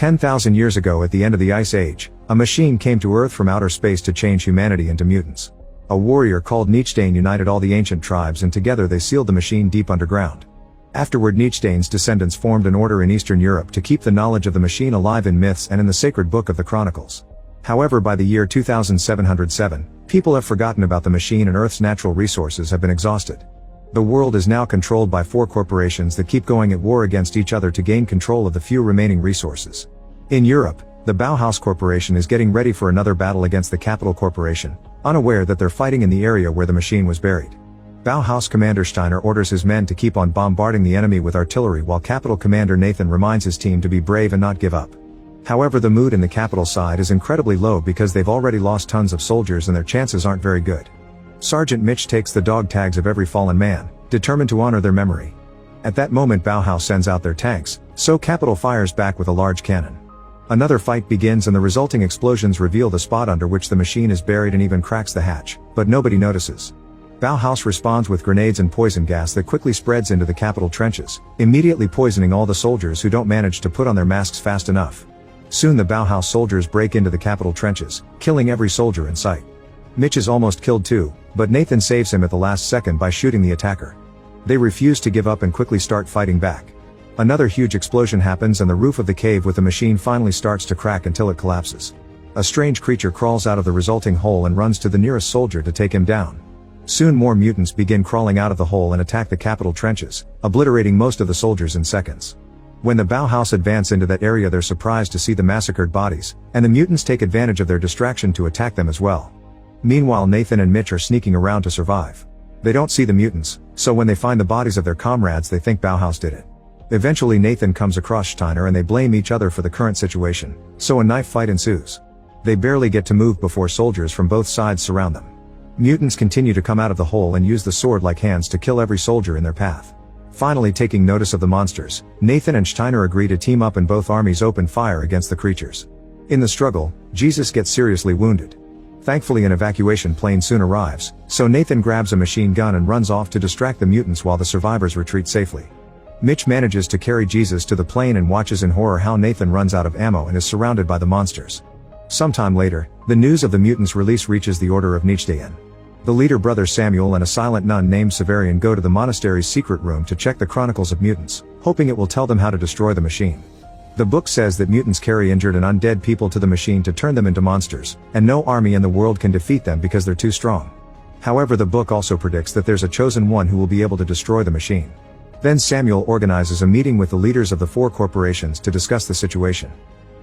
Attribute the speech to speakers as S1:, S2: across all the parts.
S1: 10,000 years ago at the end of the Ice Age, a machine came to Earth from outer space to change humanity into mutants. A warrior called Nietzsche united all the ancient tribes, and together they sealed the machine deep underground. Afterward, Nietzsche's descendants formed an order in Eastern Europe to keep the knowledge of the machine alive in myths and in the sacred book of the Chronicles. However, by the year 2707, people have forgotten about the machine and Earth's natural resources have been exhausted. The world is now controlled by 4 corporations that keep going at war against each other to gain control of the few remaining resources. In Europe, the Bauhaus Corporation is getting ready for another battle against the Capital Corporation, unaware that they're fighting in the area where the machine was buried. Bauhaus Commander Steiner orders his men to keep on bombarding the enemy with artillery, while Capital Commander Nathan reminds his team to be brave and not give up. However, the mood in the Capital side is incredibly low because they've already lost tons of soldiers and their chances aren't very good. Sergeant Mitch takes the dog tags of every fallen man, determined to honor their memory. At that moment, Bauhaus sends out their tanks, so Capital fires back with a large cannon. Another fight begins and the resulting explosions reveal the spot under which the machine is buried and even cracks the hatch, but nobody notices. Bauhaus responds with grenades and poison gas that quickly spreads into the Capital trenches, immediately poisoning all the soldiers who don't manage to put on their masks fast enough. Soon the Bauhaus soldiers break into the Capital trenches, killing every soldier in sight. Mitch is almost killed too, but Nathan saves him at the last second by shooting the attacker. They refuse to give up and quickly start fighting back. Another huge explosion happens and the roof of the cave with the machine finally starts to crack until it collapses. A strange creature crawls out of the resulting hole and runs to the nearest soldier to take him down. Soon more mutants begin crawling out of the hole and attack the Capital trenches, obliterating most of the soldiers in seconds. When the Bauhaus advance into that area, they're surprised to see the massacred bodies, and the mutants take advantage of their distraction to attack them as well. Meanwhile, Nathan and Mitch are sneaking around to survive. They don't see the mutants, so when they find the bodies of their comrades they think Bauhaus did it. Eventually Nathan comes across Steiner and they blame each other for the current situation, so a knife fight ensues. They barely get to move before soldiers from both sides surround them. Mutants continue to come out of the hole and use the sword-like hands to kill every soldier in their path. Finally, taking notice of the monsters, Nathan and Steiner agree to team up and both armies open fire against the creatures. In the struggle, Jesus gets seriously wounded. Thankfully, an evacuation plane soon arrives, so Nathan grabs a machine gun and runs off to distract the mutants while the survivors retreat safely. Mitch manages to carry Jesus to the plane and watches in horror how Nathan runs out of ammo and is surrounded by the monsters. Sometime later, the news of the mutants' release reaches the Order of Nietzsche. The leader, Brother Samuel, and a silent nun named Severian go to the monastery's secret room to check the Chronicles of Mutants, hoping it will tell them how to destroy the machine. The book says that mutants carry injured and undead people to the machine to turn them into monsters, and no army in the world can defeat them because they're too strong. However, the book also predicts that there's a chosen one who will be able to destroy the machine. Then Samuel organizes a meeting with the leaders of the 4 corporations to discuss the situation.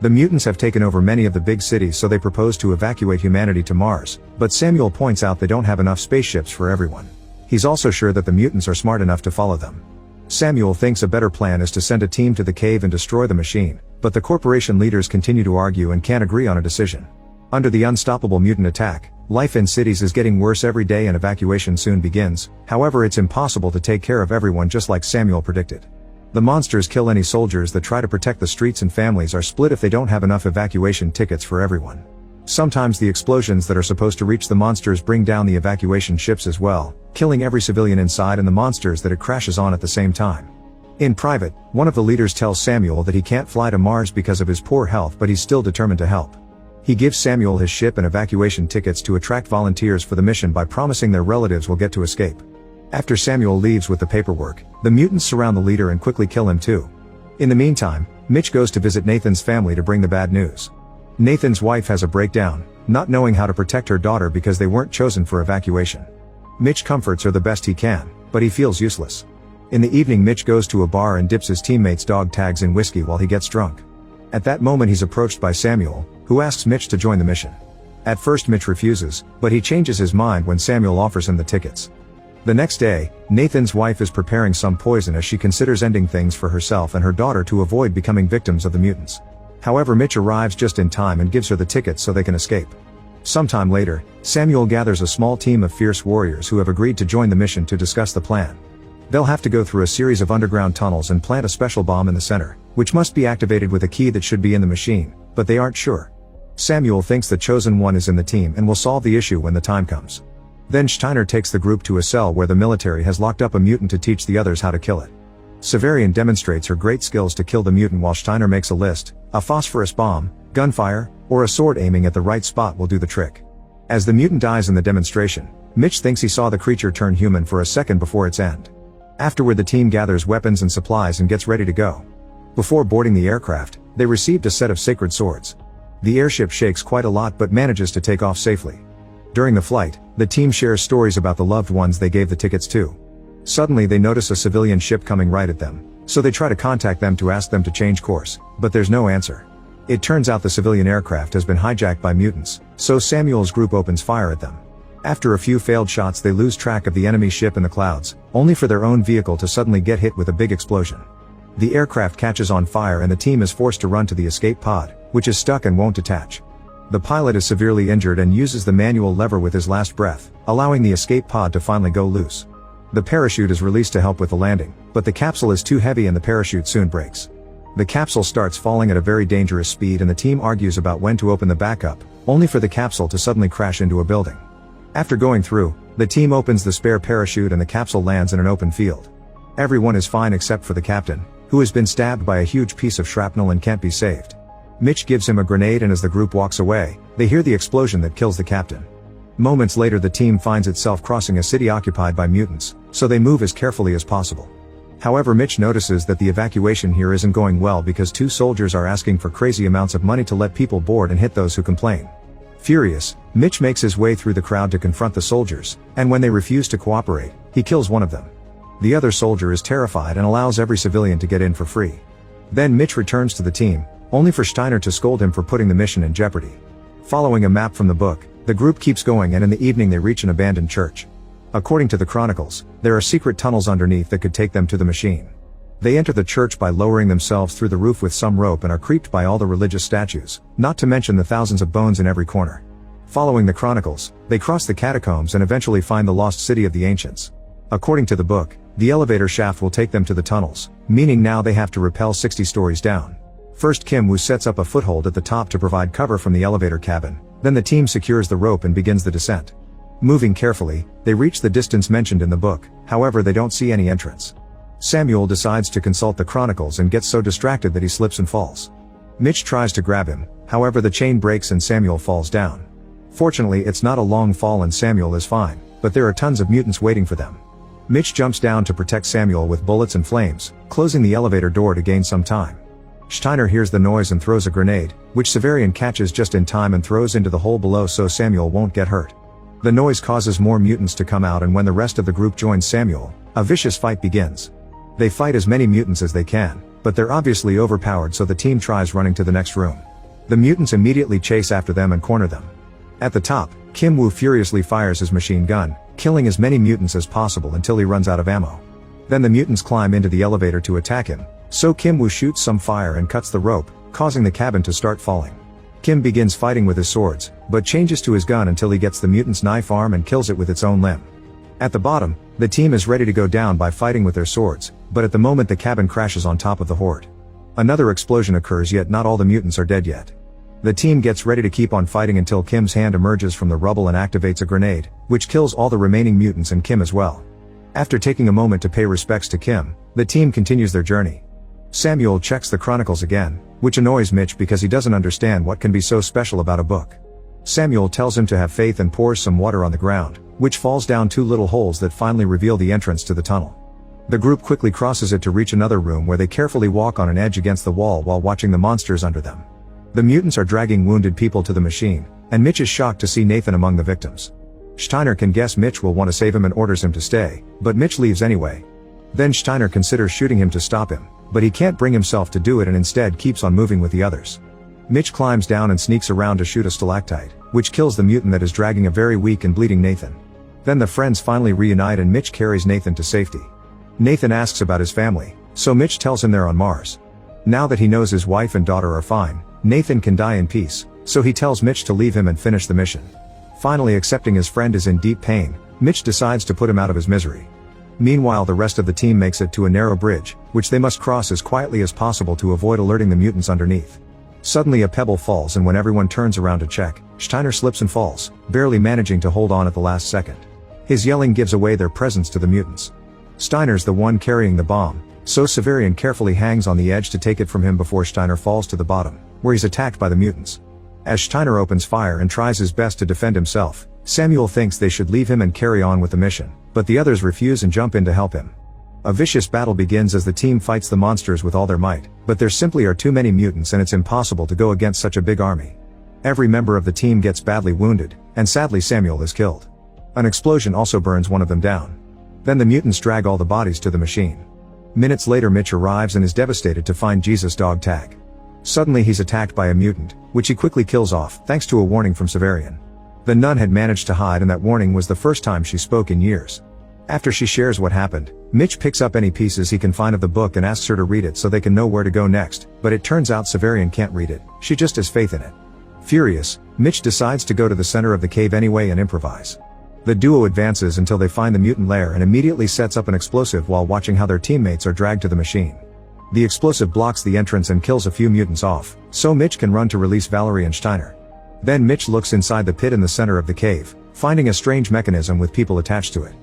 S1: The mutants have taken over many of the big cities, so they propose to evacuate humanity to Mars, but Samuel points out they don't have enough spaceships for everyone. He's also sure that the mutants are smart enough to follow them. Samuel thinks a better plan is to send a team to the cave and destroy the machine, but the corporation leaders continue to argue and can't agree on a decision. Under the unstoppable mutant attack, life in cities is getting worse every day and evacuation soon begins. However, it's impossible to take care of everyone, just like Samuel predicted. The monsters kill any soldiers that try to protect the streets, and families are split if they don't have enough evacuation tickets for everyone. Sometimes the explosions that are supposed to reach the monsters bring down the evacuation ships as well, killing every civilian inside and the monsters that it crashes on at the same time. In private, one of the leaders tells Samuel that he can't fly to Mars because of his poor health, but he's still determined to help. He gives Samuel his ship and evacuation tickets to attract volunteers for the mission by promising their relatives will get to escape. After Samuel leaves with the paperwork, the mutants surround the leader and quickly kill him too. In the meantime, Mitch goes to visit Nathan's family to bring the bad news. Nathan's wife has a breakdown, not knowing how to protect her daughter because they weren't chosen for evacuation. Mitch comforts her the best he can, but he feels useless. In the evening, Mitch goes to a bar and dips his teammates' dog tags in whiskey while he gets drunk. At that moment he's approached by Samuel, who asks Mitch to join the mission. At first Mitch refuses, but he changes his mind when Samuel offers him the tickets. The next day, Nathan's wife is preparing some poison as she considers ending things for herself and her daughter to avoid becoming victims of the mutants. However, Mitch arrives just in time and gives her the tickets so they can escape. Sometime later, Samuel gathers a small team of fierce warriors who have agreed to join the mission to discuss the plan. They'll have to go through a series of underground tunnels and plant a special bomb in the center, which must be activated with a key that should be in the machine, but they aren't sure. Samuel thinks the chosen one is in the team and will solve the issue when the time comes. Then Steiner takes the group to a cell where the military has locked up a mutant to teach the others how to kill it. Severian demonstrates her great skills to kill the mutant while Steiner makes a list, A phosphorus bomb, gunfire, or a sword aiming at the right spot will do the trick. As the mutant dies in the demonstration, Mitch thinks he saw the creature turn human for a second before its end. Afterward, the team gathers weapons and supplies and gets ready to go. Before boarding the aircraft, they received a set of sacred swords. The airship shakes quite a lot but manages to take off safely. During the flight, the team shares stories about the loved ones they gave the tickets to. Suddenly they notice a civilian ship coming right at them, so they try to contact them to ask them to change course, but there's no answer. It turns out the civilian aircraft has been hijacked by mutants, so Samuel's group opens fire at them. After a few failed shots, they lose track of the enemy ship in the clouds, only for their own vehicle to suddenly get hit with a big explosion. The aircraft catches on fire and the team is forced to run to the escape pod, which is stuck and won't detach. The pilot is severely injured and uses the manual lever with his last breath, allowing the escape pod to finally go loose. The parachute is released to help with the landing, but the capsule is too heavy and the parachute soon breaks. The capsule starts falling at a very dangerous speed and the team argues about when to open the backup, only for the capsule to suddenly crash into a building. After going through, the team opens the spare parachute and the capsule lands in an open field. Everyone is fine except for the captain, who has been stabbed by a huge piece of shrapnel and can't be saved. Mitch gives him a grenade and as the group walks away, they hear the explosion that kills the captain. Moments later, the team finds itself crossing a city occupied by mutants, so they move as carefully as possible. However, Mitch notices that the evacuation here isn't going well because two soldiers are asking for crazy amounts of money to let people board and hit those who complain. Furious, Mitch makes his way through the crowd to confront the soldiers, and when they refuse to cooperate, he kills one of them. The other soldier is terrified and allows every civilian to get in for free. Then Mitch returns to the team, only for Steiner to scold him for putting the mission in jeopardy. Following a map from the book, the group keeps going and in the evening they reach an abandoned church. According to the chronicles, there are secret tunnels underneath that could take them to the machine. They enter the church by lowering themselves through the roof with some rope and are creeped by all the religious statues, not to mention the thousands of bones in every corner. Following the chronicles, they cross the catacombs and eventually find the lost city of the ancients. According to the book, the elevator shaft will take them to the tunnels, meaning now they have to rappel 60 stories down. First, Kim Woo sets up a foothold at the top to provide cover from the elevator cabin, then the team secures the rope and begins the descent. Moving carefully, they reach the distance mentioned in the book, however they don't see any entrance. Samuel decides to consult the chronicles and gets so distracted that he slips and falls. Mitch tries to grab him, however the chain breaks and Samuel falls down. Fortunately, it's not a long fall and Samuel is fine, but there are tons of mutants waiting for them. Mitch jumps down to protect Samuel with bullets and flames, closing the elevator door to gain some time. Steiner hears the noise and throws a grenade, which Severian catches just in time and throws into the hole below so Samuel won't get hurt. The noise causes more mutants to come out and when the rest of the group joins Samuel, a vicious fight begins. They fight as many mutants as they can, but they're obviously overpowered so the team tries running to the next room. The mutants immediately chase after them and corner them. At the top, Kim Woo furiously fires his machine gun, killing as many mutants as possible until he runs out of ammo. Then the mutants climb into the elevator to attack him, so Kim Woo shoots some fire and cuts the rope, causing the cabin to start falling. Kim begins fighting with his swords, but changes to his gun until he gets the mutant's knife arm and kills it with its own limb. At the bottom, the team is ready to go down by fighting with their swords, but at the moment the cabin crashes on top of the horde. Another explosion occurs yet not all the mutants are dead yet. The team gets ready to keep on fighting until Kim's hand emerges from the rubble and activates a grenade, which kills all the remaining mutants and Kim as well. After taking a moment to pay respects to Kim, the team continues their journey. Samuel checks the chronicles again, which annoys Mitch because he doesn't understand what can be so special about a book. Samuel tells him to have faith and pours some water on the ground, which falls down two little holes that finally reveal the entrance to the tunnel. The group quickly crosses it to reach another room where they carefully walk on an edge against the wall while watching the monsters under them. The mutants are dragging wounded people to the machine, and Mitch is shocked to see Nathan among the victims. Steiner can guess Mitch will want to save him and orders him to stay, but Mitch leaves anyway. Then Steiner considers shooting him to stop him, but he can't bring himself to do it and instead keeps on moving with the others. Mitch climbs down and sneaks around to shoot a stalactite, which kills the mutant that is dragging a very weak and bleeding Nathan. Then the friends finally reunite and Mitch carries Nathan to safety. Nathan asks about his family, so Mitch tells him they're on Mars. Now that he knows his wife and daughter are fine, Nathan can die in peace, so he tells Mitch to leave him and finish the mission. Finally accepting his friend is in deep pain, Mitch decides to put him out of his misery. Meanwhile, the rest of the team makes it to a narrow bridge, which they must cross as quietly as possible to avoid alerting the mutants underneath. Suddenly a pebble falls and when everyone turns around to check, Steiner slips and falls, barely managing to hold on at the last second. His yelling gives away their presence to the mutants. Steiner's the one carrying the bomb, so Severian carefully hangs on the edge to take it from him before Steiner falls to the bottom, where he's attacked by the mutants. As Steiner opens fire and tries his best to defend himself, Samuel thinks they should leave him and carry on with the mission, but the others refuse and jump in to help him. A vicious battle begins as the team fights the monsters with all their might, but there simply are too many mutants and it's impossible to go against such a big army. Every member of the team gets badly wounded, and sadly Samuel is killed. An explosion also burns one of them down. Then the mutants drag all the bodies to the machine. Minutes later Mitch arrives and is devastated to find Jesus' dog tag. Suddenly he's attacked by a mutant, which he quickly kills off, thanks to a warning from Severian. The nun had managed to hide and that warning was the first time she spoke in years. After she shares what happened, Mitch picks up any pieces he can find of the book and asks her to read it so they can know where to go next, but it turns out Severian can't read it, she just has faith in it. Furious, Mitch decides to go to the center of the cave anyway and improvise. The duo advances until they find the mutant lair and immediately sets up an explosive while watching how their teammates are dragged to the machine. The explosive blocks the entrance and kills a few mutants off, so Mitch can run to release Valerie and Steiner. Then Mitch looks inside the pit in the center of the cave, finding a strange mechanism with people attached to it.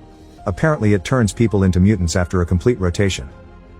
S1: Apparently it turns people into mutants after a complete rotation.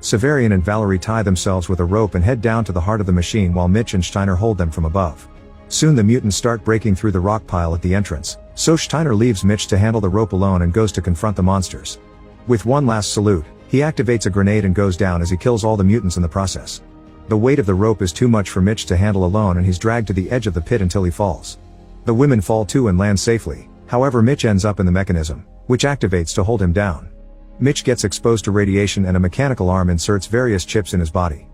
S1: Severian and Valerie tie themselves with a rope and head down to the heart of the machine while Mitch and Steiner hold them from above. Soon the mutants start breaking through the rock pile at the entrance, so Steiner leaves Mitch to handle the rope alone and goes to confront the monsters. With one last salute, he activates a grenade and goes down as he kills all the mutants in the process. The weight of the rope is too much for Mitch to handle alone and he's dragged to the edge of the pit until he falls. The women fall too and land safely, however Mitch ends up in the mechanism, which activates to hold him down. Mitch gets exposed to radiation and a mechanical arm inserts various chips in his body.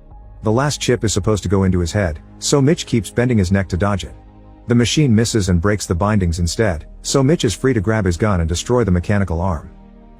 S1: The last chip is supposed to go into his head, so Mitch keeps bending his neck to dodge it. The machine misses and breaks the bindings instead, so Mitch is free to grab his gun and destroy the mechanical arm.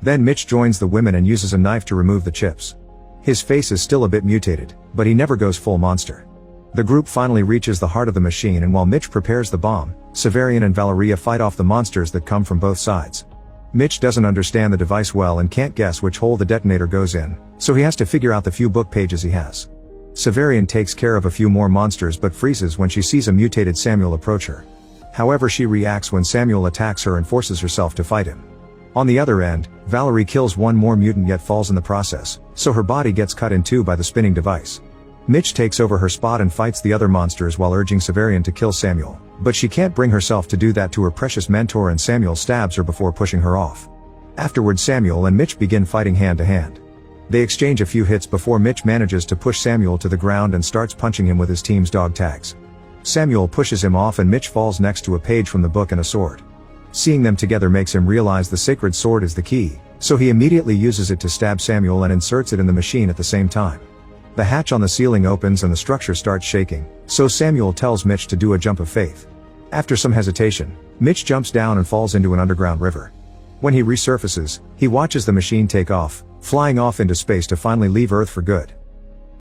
S1: Then Mitch joins the women and uses a knife to remove the chips. His face is still a bit mutated, but he never goes full monster. The group finally reaches the heart of the machine and while Mitch prepares the bomb, Severian and Valeria fight off the monsters that come from both sides. Mitch doesn't understand the device well and can't guess which hole the detonator goes in, so he has to figure out the few book pages he has. Severian takes care of a few more monsters but freezes when she sees a mutated Samuel approach her. However, she reacts when Samuel attacks her and forces herself to fight him. On the other end, Valerie kills one more mutant yet falls in the process, so her body gets cut in two by the spinning device. Mitch takes over her spot and fights the other monsters while urging Severian to kill Samuel, but she can't bring herself to do that to her precious mentor and Samuel stabs her before pushing her off. Afterward Samuel and Mitch begin fighting hand to hand. They exchange a few hits before Mitch manages to push Samuel to the ground and starts punching him with his team's dog tags. Samuel pushes him off and Mitch falls next to a page from the book and a sword. Seeing them together makes him realize the sacred sword is the key, so he immediately uses it to stab Samuel and inserts it in the machine at the same time. The hatch on the ceiling opens and the structure starts shaking, so Samuel tells Mitch to do a jump of faith. After some hesitation, Mitch jumps down and falls into an underground river. When he resurfaces, he watches the machine take off, flying off into space to finally leave Earth for good.